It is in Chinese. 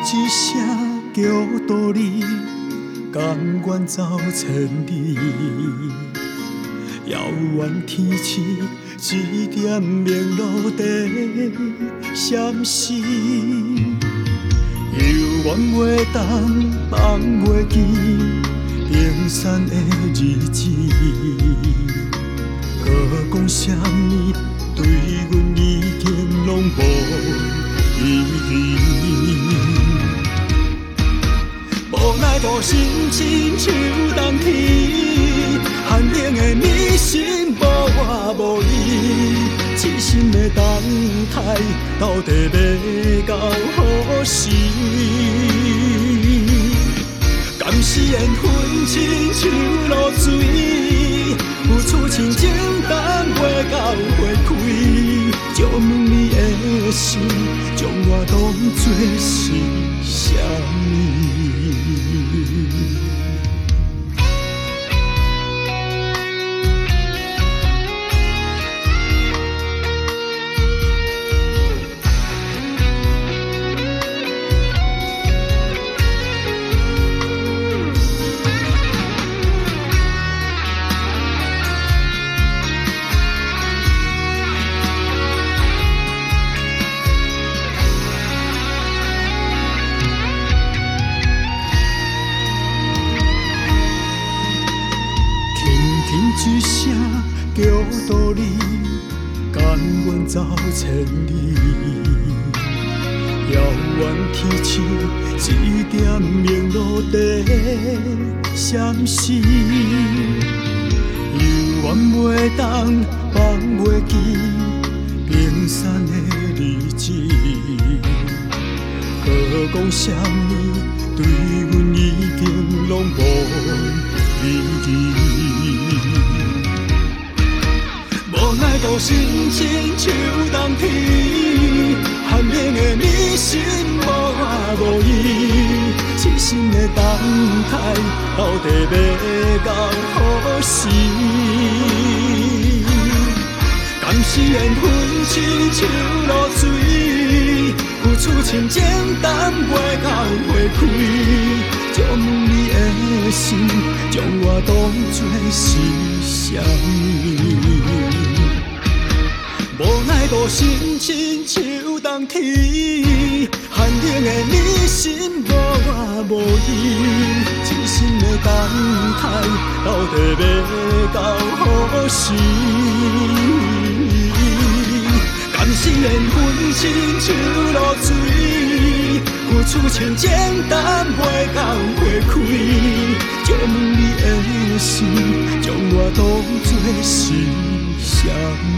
一声叫道理，甘愿走千里。遥远天际，一点明路在闪烁。犹原袂当放袂记冰山的日子，搁讲啥物，对阮已经拢无意义。无奈无心亲像冬天，寒冷的你心无我无伊，痴心的等待到底要到何时？甘是缘分亲像露水，付出情情等袂到花开，借问你的心，将我当作是啥物？一声叫道理，甘愿走千里。遥远天际，一点明路在闪烁。犹原袂当放袂记冰山的日子，搁讲啥物，对阮已经拢无意义。无奈到心情像冬天，寒冷的你心无我无伊，痴心的等待到底要到何时？甘是缘分亲像露水，付出情情等袂到花开，借问你的心，将我当作是啥物？无奈多心亲像冬天，寒冷的你心无我无伊，痴心的等待到底要到何时？甘是缘分亲像露水，付出情情等袂到花开，借问你的心，将我当作是啥物？